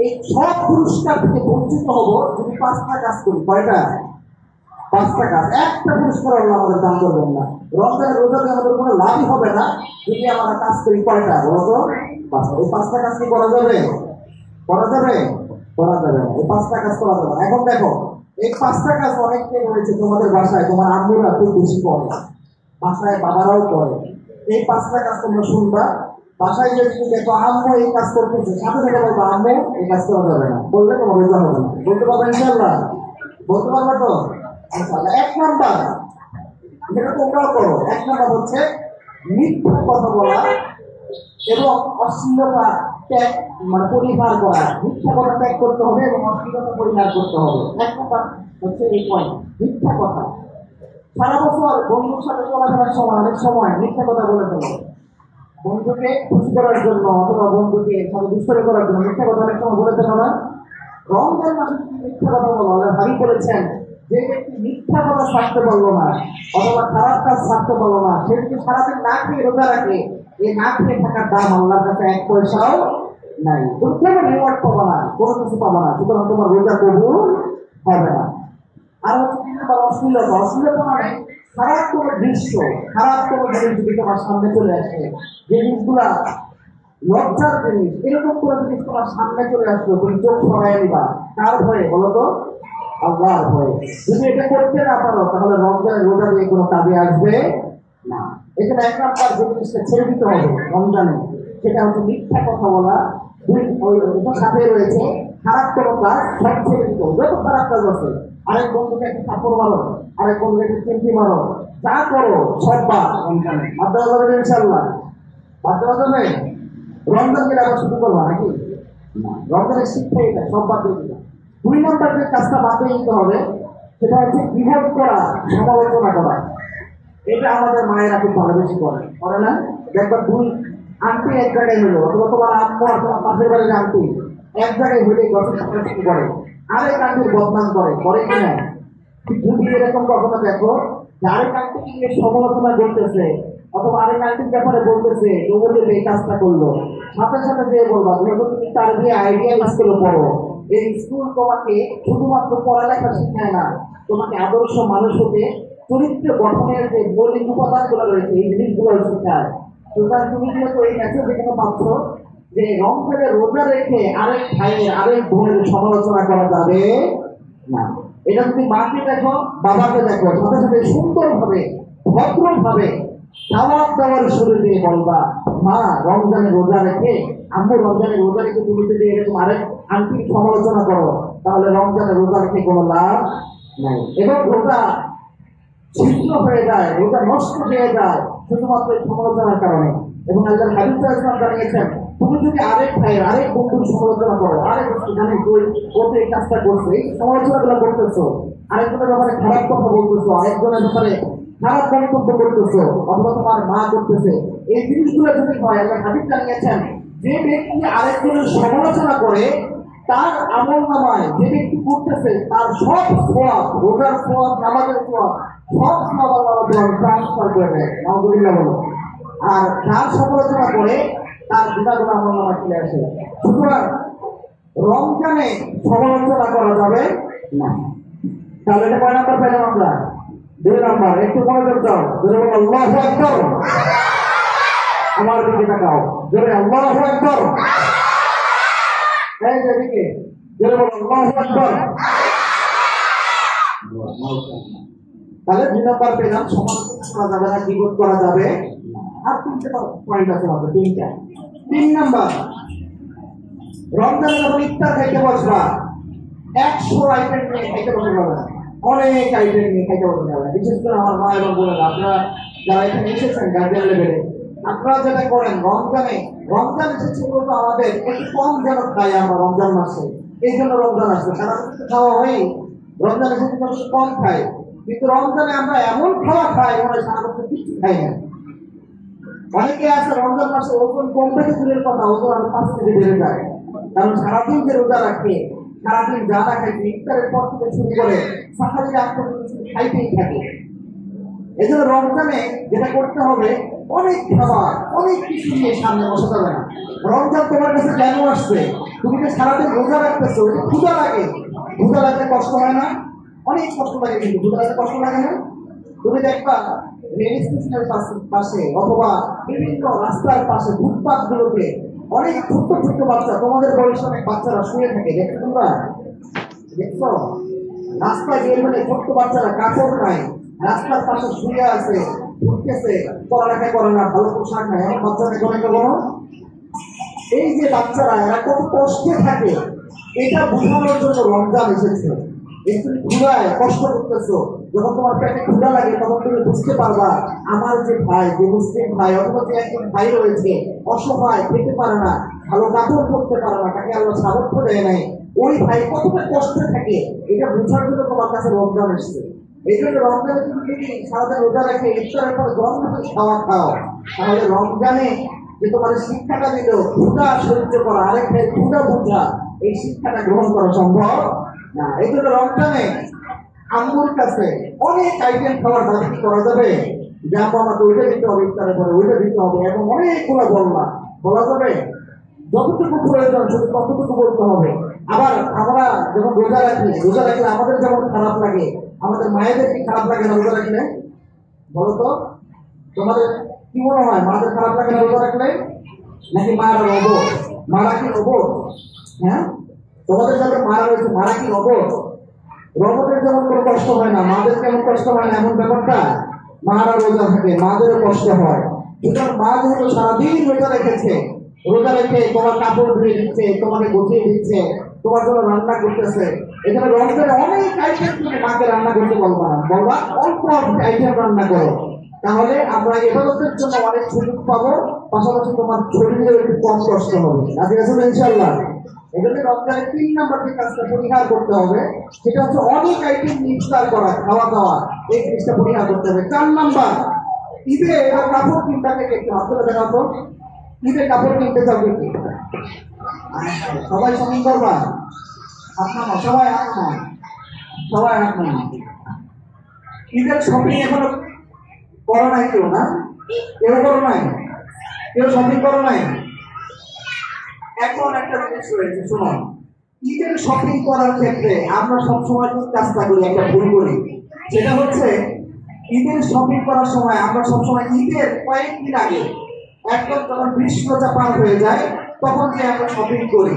এই সব পুরস্কার থেকে বঞ্চিত হব যদি 5টা কাজ করি। কয়টা? 5টা কাজ। একটা পুরস্কার আল্লাহ আমাদের দান করবেন না। রমজানের রোজাতে আমাদের কোনো লাভই হবে না যদি আমরা কাজ করি। কয়টা বলো তো? 5টা। এই 5টা কাজ কি করা যাবে? করা যাবে? করা যাবে না। এই 5টা কাজ করা যাবে না। এখন দেখো, এই 5টা কাজ অনেকটাই রয়েছে তোমাদের বাসায়, তোমার আম্মুরা খুব বেশি করে, বাসায় বাবারাও করে। এই 5টা কাজ তোমরা শুনবা। বাসায় যদি তুমি দেখো আম্মু এই কাজ করতেছে, সাথে সাথে বলবো আম্মু এই কাজ করা যাবে না, বললে তোমার রোজা হবে না। বলতে পারবে ইনশাআল্লাহ? বলতে পারবে তো? ইনশাআল্লাহ। 1 নাম্বার, যেটা তোমরাও করো, 1 নাম্বার হচ্ছে মিথ্যা কথা বলা এবং অশ্লীলতা ত্যাগ, মানে পরিহার করা। মিথ্যা কথা ত্যাগ করতে হবে এবং অশ্লীলতা পরিহার করতে হবে। 1 নাম্বার হচ্ছে এই পয়েন্ট, মিথ্যা কথা। সারা বছর বন্ধুর সাথে চলাফেরার সময় অনেক সময় মিথ্যা কথা বলে ফেলো, বন্ধুকে খুশি করার জন্য অথবা বন্ধুকে সাথে দুষ্কর্ম করার জন্য মিথ্যা কথা অনেক সময় বলে ফেলো না? রমজান মাসে তুমি মিথ্যা কথা বলো, আল্লাহ হাবিব বলেছেন যে ব্যক্তি মিথ্যা কথা ছাড়তে পারলো না অথবা খারাপ কাজ ছাড়তে পারলো না, সে যদি সারাদিন না খেয়ে রোজা রাখে, এই না খেয়ে থাকার দাম আল্লাহর কাছে 1 পয়সাও নাই। তুমি কোনো রিওয়ার্ড পাবো না, কোনো কিছু পাবো না, সুতরাং তোমার রোজা কবুল হবে না। আর হচ্ছে অশ্লীলতা। অশ্লীলতা মানে খারাপ কোনো দৃশ্য, খারাপ কোনো জিনিস যদি তোমার সামনে চলে আসে, যে জিনিসগুলা লজ্জার জিনিস, এরকম কোনো জিনিস তোমার সামনে চলে আসলো, তুমি চোখ সরাই নিবা। কার ভয়ে বলো তো? আল্লাহর ভয়ে। যদি এটা করতে না পারো তাহলে রমজানের রোজা দিয়ে কোনো কাজে আসবে না। এখানে 1 নাম্বার যে জিনিসটা ছেড়ে দিতে হবে রমজানে, সেটা হচ্ছে মিথ্যা কথা বলা। ওইটার সাথে রয়েছে খারাপ কোনো কাজ, সব ছেড়ে দিতে হবে। যত খারাপ কাজ আছে, আরেক বন্ধুকে একটা কাপড় মারো, আরেক বন্ধুকে একটা চিমটি মারো, যা করো সব বাদ রমজানে। বাদ দেওয়া যাবে ইনশাআল্লাহ? বাদ দেওয়া যাবে? রমজান গেলে আবার শুরু করবা নাকি? রমজানের শিক্ষা এটা, সব বাদ দিয়ে দিবা। 2 নাম্বার যে কাজটা বাদ দিয়ে দিতে হবে সেটা হচ্ছে বিভোগ করা, সমালোচনা করা। এটা আমাদের মায়েরা খুব ভালো বেশি করে না? দেখবা 2 আন্টি এক জায়গায় হলো, অথবা তোমার আম্মু আর তোমার পাশের বাড়ির আন্টি এক জায়গায় হলে গল্প শুরু করে, আরেক আন্টির বদনাম করে কিনা? যদি এরকম কখনো দেখো যে আরেক আন্টি নিয়ে সমালোচনা করতেছে অথবা আরেক আন্টির ব্যাপারে বলতেছে ওগুলো এই কাজটা করলো, সাথে সাথে যে বলবা যেহেতু তুমি তার দিয়ে আইডিয়াল স্কুলে পড়ো, এই স্কুল তোমাকে শুধুমাত্র পড়ালেখা শেখায় না, তোমাকে আদর্শ মানুষ হতে, চরিত্র গঠনের যে মৌলিক উপাদানগুলো রয়েছে এই জিনিসগুলো শেখায়। সুতরাং তুমি যেহেতু এই মেসেজ এখানে পাচ্ছ যে রমজানের রোজা রেখে আরেক ভাইয়ের আরেক বোনের সমালোচনা করা যাবে না। এটা যদি মাকে দেখো, বাবাকে দেখো, সাথে সাথে সুন্দরভাবে ভদ্রভাবে দাওয়াত দেওয়ার শুরু দিয়ে বলবা, মা রমজানের রোজা রেখে, আম্মু রমজানের রোজা রেখে তুমি যদি এরকম আরেক আন্টির সমালোচনা করো তাহলে রমজানের রোজা রেখে কোনো লাভ নাই। এবং রোজা ছিন্ন হয়ে যায়, রোজা নষ্ট হয়ে যায় শুধুমাত্র এই সমালোচনার কারণে। এবং আল্লাহর হাবিব সাল্লাল্লাহু আলাইহি ওয়াসাল্লাম জানিয়েছেন, তুমি যদি আরেক ভাইয়ের আরেক বন্ধুর সমালোচনা করো, আরেক জানি তুই ওতে এই কাজটা করছে, এই সমালোচনাগুলো করতেছো, আরেকজনের ব্যাপারে খারাপ কথা বলতেছো, আরেকজনের ব্যাপারে খারাপ মন্তব্য করতেছো, অথবা তোমার মা করতেছে, এই জিনিসগুলো যদি হয়, আল্লাহর হাবিব জানিয়েছেন যে ব্যক্তি আরেকজনের সমালোচনা করে তার আমল নামায় যে ব্যক্তি করতেছে তার সব সওয়াব, রোজার সওয়াব, নামাজের সওয়াব, সব সওয়াব আল্লাহ ট্রান্সফার করে দেয়। আলহামদুলিল্লাহ বলো। আর যার সমালোচনা করে তার গুনাহগুলো আমল নামায় চলে আসে। সুতরাং রমজানে সমালোচনা করা যাবে না। তাহলে এটা 5 নাম্বার পেলাম আমরা। 2 নাম্বার, একটু মনোযোগ দাও, জোরে বলো আল্লাহু আকবার। আমার দিকে তাকাও, জোরে আল্লাহু আকবার। এই যে দিকে জোরে বলো আল্লাহু আকবার। তাহলে 2 নাম্বার পেলাম, সমালোচনা করা যাবে না, গীবত করা যাবে। আর 3টে পয়েন্ট আছে আমাদের, 3টা। 3 নাম্বার, রমজানে যখন ইফতার খাইতে বসবা 100 আইটেম নিয়ে খাইতে বসে যাবে না, অনেক আইটেম নিয়ে খাইতে বসে যাবে। বিশেষ করে আমার মা এবং বোনেরা, আপনারা যারা এখানে এসেছেন গার্জিয়ান লেভেলে, আপনারা যেটা করেন রমজান এসেছে বলতো আমাদের একটু কম যেন খাই আমরা রমজান মাসে, এই জন্য রমজান আসবে। সারা বছর খাওয়া হয়, রমজান এসেছে একটু কম খাই, কিন্তু রমজানে আমরা এমন খাওয়া খাই মনে হয় সারা বছর কিছু খাই না। অনেকে আছে রমজান মাসে ওজন কমবে তো দূরের কথা, ওজন আরো 5 কেজি বেড়ে যায়। কারণ সারাদিন যে রোজা রাখে, সারাদিন যা না খাইছে, ইফতারের পর থেকে শুরু করে সাহারির আগ পর্যন্ত শুধু খাইতেই থাকে। এই জন্য রমজানে যেটা করতে হবে, অনেক খাবার অনেক কিছু নিয়ে সামনে বসাতে হবে না। রমজান তোমার কাছে কেন আসছে? তুমি যে সারাদিন রোজা রাখতেছো, ক্ষুধা লাগে। ক্ষুধা লাগলে কষ্ট হয় না? অনেক কষ্ট লাগে, কিন্তু ক্ষুধা লাগলে কষ্ট লাগে না? তুমি দেখবা রেল স্টেশনের পাশে অথবা বিভিন্ন রাস্তার পাশে ফুটপাথ গুলোতে অনেক ছোট্ট ছোট্ট বাচ্চা, তোমাদের বয়সে অনেক বাচ্চারা শুয়ে থাকে, দেখছো তোমরা? দেখছো রাস্তায় গিয়ে মানে ছোট্ট বাচ্চারা কাপড় নাই, রাস্তার পাশে শুয়ে আছে, ঘুরতেছে, পড়ালেখা করে না, ভালো পোশাক নাই, এমন বাচ্চা দেখো না কেমন? এই যে বাচ্চারা এরা কত কষ্টে থাকে, এটা বোঝানোর জন্য রমজান এসেছে। এই তুমি ক্ষুধায় কষ্ট করতেছো, যখন তোমার পেটে ক্ষুধা লাগে তখন তুমি বুঝতে পারবা আমার যে ভাই, যে মুসলিম ভাই অথবা যে একজন ভাই রয়েছে অসহায়, খেতে পারে না, ভালো কাপড় পরতে পারে না, তাকে আল্লাহ সামর্থ্য দেয় নাই, ওই ভাই কতটা কষ্টে থাকে, এটা বোঝার জন্য তোমার কাছে রমজান এসছে। এই জন্য রমজানে তুমি যদি সারাদিন রোজা রেখে ইফতারের পর জন্মদিন খাওয়া খাও, তাহলে রমজানে যে তোমার শিক্ষাটা দিল ক্ষুধা সহ্য করা, আরেক ভাই ক্ষুধা বোঝা, এই শিক্ষাটা গ্রহণ করা সম্ভব না। এই জন্য রমজানে আম্মুর কাছে অনেক আইটেম খাবার দাবি কি করা যাবে, যে আপু আমাকে ওইটা দিতে হবে, ইফতারের পরে ওইটা দিতে হবে, এবং অনেকগুলো বলা যাবে। যতটুকু প্রয়োজন শুধু ততটুকু বলতে হবে। আবার আমরা যখন রোজা রাখলে আমাদের যেমন খারাপ লাগে, আমাদের মায়েদের কি খারাপ লাগে না রোজা রাখলে? বলো তো, তোমাদের কি মনে হয়, মাদের খারাপ লাগে না রোজা রাখলে? নাকি মারা রোবট? মারা কি রোবট? হ্যাঁ, তোমাদের যাদের মারা রয়েছে, মারা কি রোবট? রোবটের যেমন কোনো কষ্ট হয় না, মাদের কেমন কষ্ট হয় না, এমন ব্যাপারটা। মারা রোজা থাকে, মাদেরও কষ্ট হয়। সুতরাং মা যেহেতু সারাদিন রোজা রেখেছে, রোজা রেখে তোমার কাপড় ধুয়ে দিচ্ছে, তোমাকে গুছিয়ে দিচ্ছে, তোমার জন্য রান্না করতেছে, এখানে রমজানে অনেক আইটেম তুমি মাকে রান্না করতে বলবা না, বলবা অল্প অল্প আইটেম রান্না করো, তাহলে আমরা ইবাদতের জন্য অনেক সুযোগ পাবো, পাশাপাশি তোমার শরীরেও একটু কম কষ্ট হবে। রাজি আছেন ইনশাআল্লাহ? এজন্য রমজানের 3 নাম্বার যে কাজটা পরিহার করতে হবে, সেটা হচ্ছে অনেক আইটেম ইফতার করা, খাওয়া দাওয়া, এই জিনিসটা পরিহার করতে হবে। 4 নাম্বার, ঈদে এবার কাপড় কিনতে থেকে একটু হাত তুলে দেখাবো। ঈদে কাপড় কিনতে যাবে কি? সবাই শপিং করবা? আপনার সবাই আপনার ঈদের শপিং এখনো করো নাই কেউ? না, কেউ করো নাই? কেউ শপিং করো নাই? এখন একটা জিনিস রয়েছে, শোনো, ঈদের শপিং করার ক্ষেত্রে আমরা সবসময় কাজটা করি, একটা ভুল করি। সেটা হচ্ছে ঈদের শপিং করার সময় আমরা সবসময় ঈদের কয়েকদিন আগে, একদম যখন গ্রীষ্মটা পার হয়ে যায় তখন যে আমরা শপিং করি,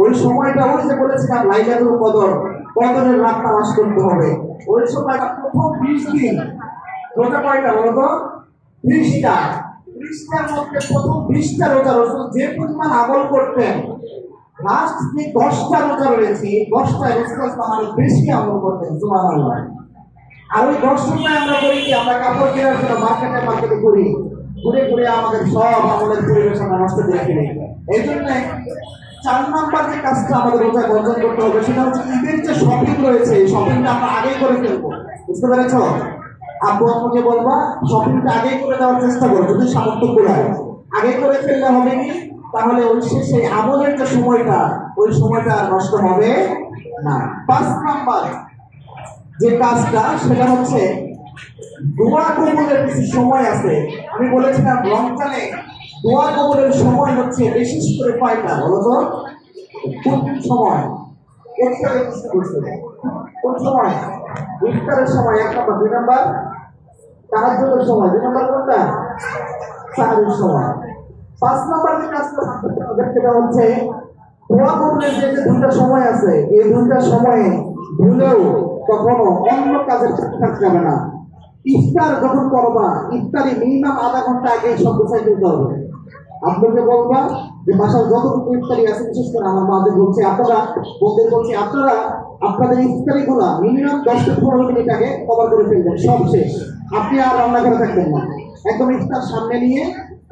ওই সময়টা ওই যে বলেছিলাম লাইলাতুল কদরের রাত তালাশ করতে হবে, ওই সময়টা প্রথম 20 দিন রোজা কয়টা বলতো? 20টা। 20টার মধ্যে প্রথম 20টা রোজা রাসূল যে পরিমাণ আমল করতেন, লাস্ট যে 10টা রোজা রয়েছে 10টা রাসূল আমার বেশি আমল করতেন, সুবহানাল্লাহ। আর ওই 10 সময় আমরা করি কি, আমরা কাপড় কেনার জন্য মার্কেটে ঘুরি, ঘুরে আমাদের সব আমলের পরিবেশ আমরা নষ্ট করে ফেলি। এই জন্য 4 নাম্বার যে কাজটা আমাদের রোজা বর্জন করতে হবে, সেটা হচ্ছে ঈদের যে শপিং রয়েছে, এই শপিংটা আমরা আগেই করে ফেলবো। বুঝতে পেরেছ? আব্বু আম্মুকে বলবা শপিংটা আগেই করে দেওয়ার চেষ্টা করো, যদি সামর্থ্য কুলায় আগে করে ফেললে হবে কি, তাহলে ওই শেষে আমলের যে সময়টা, ওই সময়টা আর নষ্ট হবে না। 5 নাম্বার যে কাজটা, সেটা হচ্ছে দোয়া কবুলের কিছু সময় আছে। আমি বলেছিলাম রমজানে দোয়া কবুলের সময় হচ্ছে বিশেষ করে 5টা, বলতো কোন সময়? কোন সময়? ইফতারের সময় 1 নাম্বার, 2 নাম্বার তাহাজ্জুদের সময়, 2 নাম্বার কোনটা? সাহরের সময়। 5 নাম্বার যে কাজটা করতে হবে, সেটা হচ্ছে দোয়া কবুলের যে 2টা সময় আছে, এই 2টা সময়ে ভুলেও কখনো অন্য কাজে থাকতে হবে না। ইফতার যখন করবা, ইফতারি মিনিমাম আধা ঘন্টা আগে সব গুছাই দিতে হবে। আপনাকে বলবা যে বাসার যতটুকু ইফতারি আছে, বিশেষ করে আমার মাদের বলছে, আপনারা আপনাদের ইফতারি গুলা মিনিমাম 10 থেকে 15 মিনিট আগে কভার করে ফেলবেন, সব শেষ। আপনি আর রান্না করে থাকবেন না, একদম ইফতার সামনে নিয়ে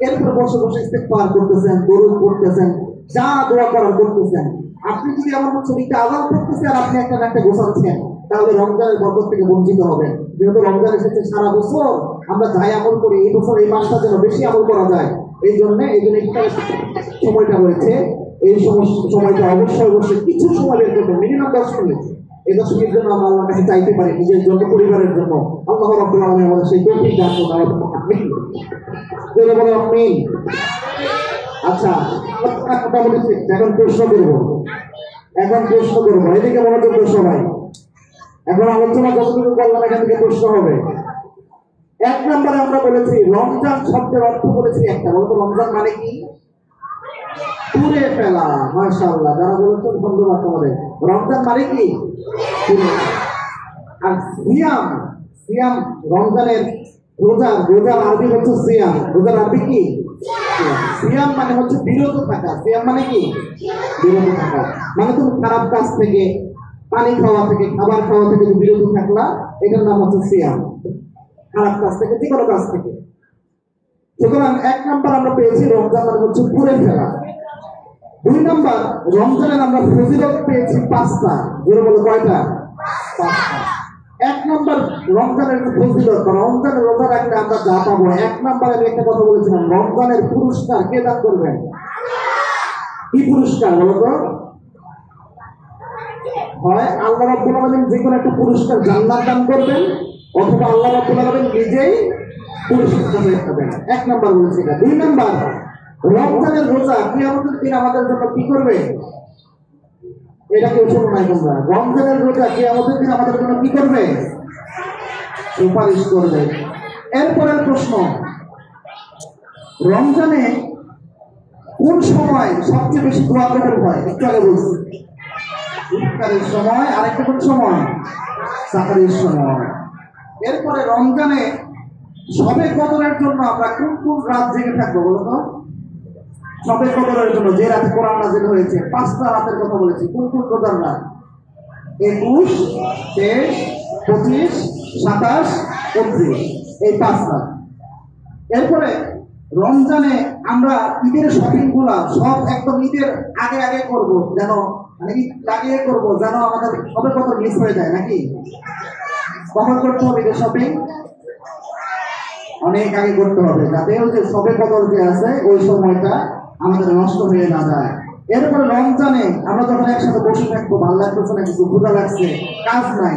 এরপর বসে ইস্তেগফার করতেছেন, দরুদ পড়তেছেন, যা দোয়া করার করতেছেন। আপনি যদি আমার ছবিটা আলাদা করতেছে আর আপনি একটা গোছাচ্ছেন, তাহলে রমজানের বরকত থেকে বঞ্চিত হবেন। যেহেতু রমজান এসেছে সারা বছর আমরা যাই আমল করি এই বছর এই মাসটা যেন বেশি আমল করা যায়, এই জন্য ইফতারের সময়টা হয়েছে। এই সময়টা অবশ্যই কিছু সময় বের করতে, মিনিমাম 10 মিনিট। এই 10 মিনিটের জন্য আমরা আল্লাহর কাছে চাইতে পারি, নিজের জন্য, পরিবারের জন্য। আল্লাহ রাব্বুল আলামিন আমাদের সেই তৌফিক দান করুন। আমিন। আচ্ছা, কথা বলেছি, এখন প্রশ্ন করবো। এদিকে মনোযোগ দেন সবাই। এখন আলোচনা যতটুকু করলাম এখান থেকে প্রশ্ন হবে। 1 নম্বরে আমরা বলেছি রমজান শব্দের অর্থ বলেছি একটা। বলতো রমজান মানে কি? পুড়ে ফেলা। মাশাআল্লাহ, যারা বলেছেন ধন্যবাদ তোমাদের। রমজান মানে কি? আর সিয়াম রমজানের রোজার আরবি হচ্ছে সিয়াম। রোজার আরবি কি? সিয়াম মানে হচ্ছে বিরত থাকা। সিয়াম মানে কি? বিরত থাকা। মানে তুমি খারাপ কাজ থেকে, পানি খাওয়া থেকে, খাবার খাওয়া থেকে বিরত থাকলা, এটার নাম হচ্ছে সিয়াম। খারাপ কাজ থেকে, যে কোনো কাজ থেকে। সুতরাং 1 নম্বর আমরা পেয়েছি রমজান মানে হচ্ছে পুড়ে ফেলা। 2 নম্বর, রমজানের আমরা ফজিলত পেয়েছি 5টা। জোরে বলো কয়টা? 5টা। 1 নম্বর রমজানের ফজিলত, রমজানের রোজা রাখলে আমরা যা পাবো। 1 নম্বরে আমি একটা কথা বলেছিলাম, রমজানের পুরস্কার কে দান করবেন? কি পুরস্কার বলো তো? হয় আল্লাহ রাব্বুল আলামিন যে কোনো একটা পুরস্কার, জান্নাত দান করবেন, অথবা আল্লাহ রাব্বুল আলামিন নিজেই পুরস্কার দেবেন। 1 নম্বর বলেছি এটা। 2 নম্বর, রমজানের রোজা কিয়ামতের দিন আমাদের জন্য কি করবে? এটা কেউ শোনো নাই তোমরা। রমজানের রোজা কিয়ামতের দিন আমাদের জন্য কি করবে? সুপারিশ করবে। এরপরের প্রশ্ন, রমজানে কোন সময় সবচেয়ে বেশি দোয়া কবুল হয়? একটু আগে বলছি ইফতারের সময়, আরেকটা কোন সময়? সাহরের সময়। এরপরে রমজানে শবে কদরের জন্য আমরা কোন কোন রাত জেগে থাকবো বলো তো? শবে কদরের জন্য যে রাতে কোরআন নাযিল হয়েছে, 5টা রাতের কথা বলেছি। কোন কোন রোজার রাত? 21, 23, 25, 27, 29, এই 5 রাত। এরপরে রমজানে আমরা ঈদের শপিং গুলা সব একদম ঈদের আগে করবো, যেন মানে ঈদ লাগিয়ে করবো, যেন আমাদের শবে কদর মিস হয়ে যায় নাকি? কখন করতে হবে ঈদের শপিং? অনেক আগে করতে হবে, যাতে ওই যে শবে কদর যে আছে ওই সময়টা আমাদের নষ্ট হয়ে না যায়। এরপরে রমজানে আমরা যখন একসাথে বসে থাকবো, ভালো লাগতেছে না, কিছু ক্ষুধা লাগছে, কাজ নাই,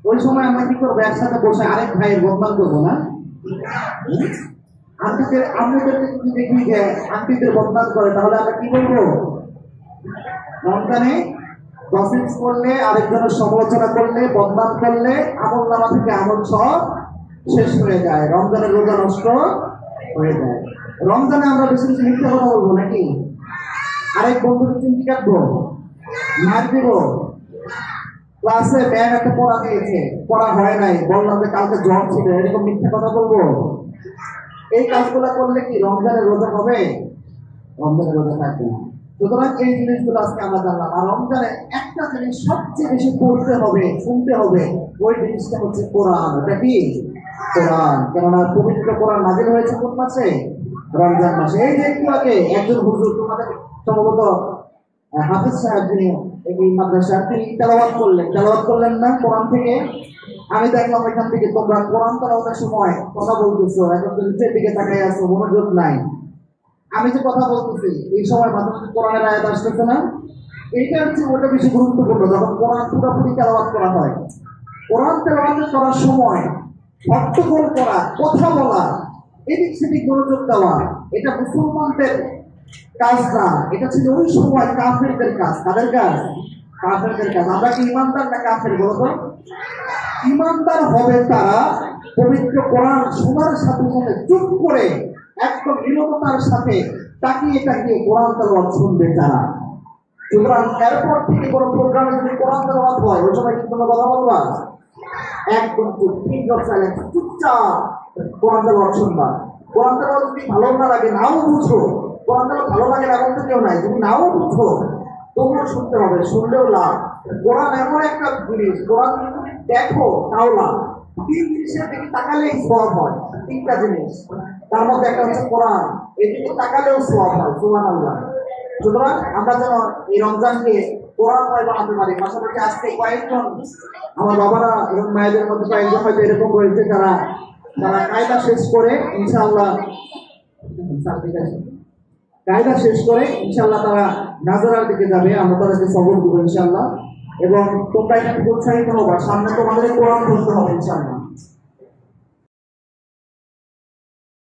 ওই সময় আমরা কি করবো? একসাথে বসে আরেক ভাইয়ের বদনাম করবো না? আন্টিদেরকে যদি দেখি যে আন্টিদের বদনাম করে, তাহলে আমরা কি বলবো? রমজানে গসিপস করলে, আরেকজনের সমালোচনা করলে, বদনাম করলে আমল নামা থেকে আমল সব শেষ হয়ে যায়, রমজানের রোজা নষ্ট হয়ে যায়। রমজানে আমরা বেশি বেশি মিথ্যা কথা বলবো নাকি? আরেক বন্ধুকে চিমটি কাটবো, মার দিব, ক্লাসে ম্যাম একটা পড়া দিয়েছে, পড়া হয় নাই, বললাম যে কালকে জ্বর ছিল, এরকম মিথ্যা কথা বলবো। এই কাজগুলো করলে কি রমজানের রোজা হবে? রমজানের রোজা থাকবে না। সুতরাং এই জিনিসগুলো আজকে আমরা জানলাম। আর রমজানে একটা জিনিস সবচেয়ে বেশি পড়তে হবে, শুনতে হবে, ওই জিনিসটা হচ্ছে কোরআন। এটা কি? কোরআন। কেননা পবিত্র কোরআন নাযিল হয়েছে কোন মাসে? রমজান মাসে। এই যে একটু আগে একজন হুজুর, তোমাদের সম্ভবত হাফিজ সাহেব, যিনি এই মাদ্রাসার, তিনি তেলাওয়াত করলেন না কোরআন থেকে? আমি দেখলাম এখান থেকে তোমরা কোরআন তেলাওয়াতের সময় কথা বলতেছো, এখন তো নিচের দিকে তাকাই আছো, মনোযোগ নাই। আমি যে কথা বলতেছি এই সময় মাঝে মাঝে কোরআনের আয়াত আসতেছে না? এইটা হচ্ছে ওটা বেশি গুরুত্বপূর্ণ, যখন কোরআন পুরোপুরি তেলাওয়াত করা হয়। কোরআন তেলাওয়াত করার সময় হট্টগোল করা, কথা বলা, এদিক সেদিক মনোযোগ দেওয়া, এটা মুসলমানদের কাজ না, এটা ছিল ওই সময় কাফেরদের কাজ। কাদের কাজ? কাফেরদের কাজ। আমরা কি ইমানদার না কাফের বলতো? ইমানদার হবে তারা পবিত্র কোরআন শোনার সাথে সাথে চুপ করে একদম নীরবতার সাথে তাকিয়ে কোরআন তেলাওয়াত শুনবে তারা। সুতরাং এরপর থেকে কোনো প্রোগ্রামে যদি কোরআন তেলাওয়াত হয়, ওই সময় কিন্তু কথা বলবা, একদম চুপ, চুপচাপ কোরআন তেলাওয়াত শুনবা। কোরআন তেলাওয়াত যদি ভালো না লাগে, নাও বুঝো, কোরআন তেলাওয়াত ভালো লাগে এমন তো কেউ নাই, যদি নাও বুঝো তবুও শুনতে হবে, শুনলেও লাভ। কোরআন এমন একটা জিনিস, কোরআন যদি দেখো তাও লাভ। 3 জিনিসের দিকে তাকালেই সওয়াব হয়, 3টা জিনিস, তার মধ্যে একটা হচ্ছে কোরআন, এদিকে তাকালেও সওয়াব হয়। সুবহানাল্লাহ। সুতরাং আমরা যেন এই রমজানকে কোরআনময় বানাতে পারি। পাশাপাশি আজকে কয়েকজন আমার বাবারা এবং মায়েদের মধ্যে কয়েকজন হয়তো এরকম রয়েছে যারা তারা কায়দা শেষ করে ইনশাআল্লাহ কায়দা শেষ করে ইনশাআল্লাহ তারা নাজারার দিকে যাবে। আমরা তাদেরকে সবর দেবো ইনশাআল্লাহ। এবং তোমরা এখানে উৎসাহিত হবা, সামনে তোমাদের কোরআন পড়তে হবে ইনশাআল্লাহ।